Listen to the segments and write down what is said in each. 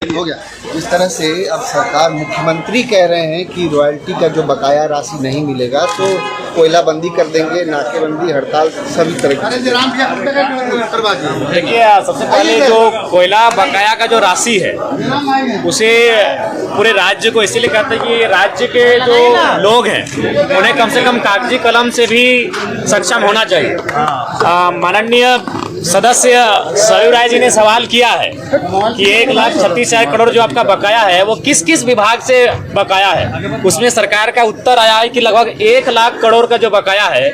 हो गया। इस तरह से अब सरकार मुख्यमंत्री कह रहे हैं कि रॉयल्टी का जो बकाया राशि नहीं मिलेगा तो कोयला बंदी कर देंगे, नाकेबंदी, हड़ताल सभी तरह की। देखिए, सबसे पहले जो कोयला बकाया का जो राशि है उसे पूरे राज्य को इसीलिए कहते हैं कि राज्य के जो लोग हैं उन्हें कम से कम कागजी कलम से भी सक्षम होना चाहिए। माननीय सदस्य सरयू राय जी ने सवाल किया है कि 1,36,000 करोड़ जो आपका बकाया है वो किस किस विभाग से बकाया है। उसमें सरकार का उत्तर आया है कि लगभग 1 लाख करोड़ का जो बकाया है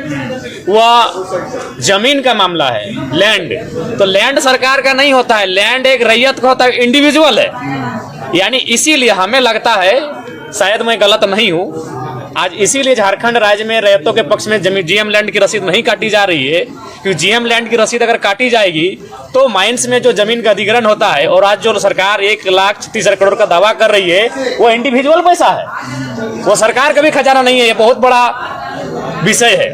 वह जमीन का मामला है, लैंड। तो लैंड सरकार का नहीं होता है, लैंड एक रैयत का होता है, इंडिविजुअल है। यानी इसीलिए हमें लगता है, शायद मैं गलत नहीं हूँ, आज इसीलिए झारखंड राज्य में रैयतों के पक्ष में जीएम लैंड की रसीद नहीं काटी जा रही है, क्योंकि जीएम लैंड की रसीद अगर काटी जाएगी तो माइंस में जो जमीन का अधिग्रहण होता है, और आज जो सरकार 1,36,000 करोड़ का दावा कर रही है वो इंडिविजुअल पैसा है, वो सरकार का भी खजाना नहीं है। ये बहुत बड़ा विषय है,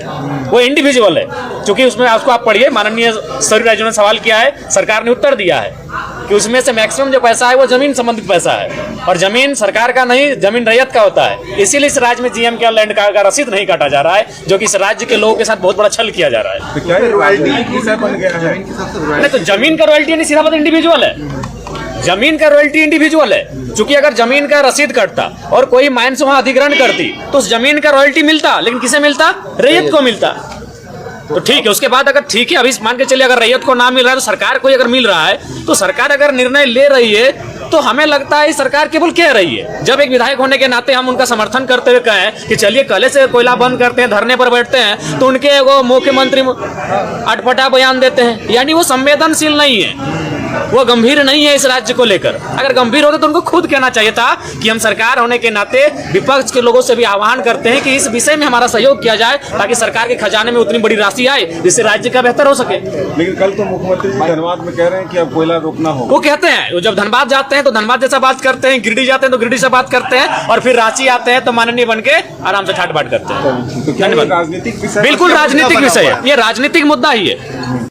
वो इंडिविजुअल है। क्योंकि उसमें उसको आप पढ़िए, माननीय सरयू राय जी ने सवाल किया है, सरकार ने उत्तर दिया है कि उसमें से मैक्सिमम जो पैसा है वो जमीन संबंधित पैसा है, और जमीन सरकार का नहीं, जमीन रैयत का होता है। इसीलिए इस राज्य में जीएम के लैंड का रसीद नहीं काटा जा रहा है, जो कि इस राज्य के लोगों के साथ बहुत बड़ा छल किया जा रहा है। तो क्या रॉयल्टी बन गया है? नहीं, तो जमीन का रॉयल्टी नहीं, सीधा बात इंडिविजुअल है। जमीन का रॉयल्टी इंडिविजुअल है, क्योंकि अगर जमीन का रसीद कटता और कोई माइंस वहां अधिग्रहण करती तो उस जमीन का रॉयल्टी मिलता, लेकिन किसे मिलता? रैयत को मिलता। तो ठीक है, उसके बाद अगर ठीक है, अभी मान के चलिए अगर रैयत को ना मिल रहा है तो सरकार को अगर मिल रहा है, तो सरकार अगर निर्णय ले रही है तो हमें लगता है सरकार केवल कह रही है। जब एक विधायक होने के नाते हम उनका समर्थन करते हुए कहें कि चलिए कल से कोयला बंद करते हैं, धरने पर बैठते हैं, तो उनके वो मुख्यमंत्री अटपटा बयान देते हैं। यानी वो संवेदनशील नहीं है, वो गंभीर नहीं है इस राज्य को लेकर। अगर गंभीर होते तो उनको खुद कहना चाहिए था कि हम सरकार होने के नाते विपक्ष के लोगों से भी आह्वान करते हैं कि इस विषय में हमारा सहयोग किया जाए, ताकि सरकार के खजाने में उतनी बड़ी राशि आए जिससे राज्य का बेहतर हो सके। लेकिन कल तो मुख्यमंत्री धनबाद में कह रहे हैं कि अब कोयला रोकना होगा। वो कहते हैं, जब धनबाद जाते हैं तो धनबाद जैसा बात करते हैं, गिरिडीह जाते हैं तो गिरिडीह से बात करते हैं, और फिर रांची आते हैं तो माननीय बन के आराम से ठाट बाट करते हैं। तो क्या राजनीतिक विषय? बिल्कुल राजनीतिक विषय है, ये राजनीतिक मुद्दा ही है।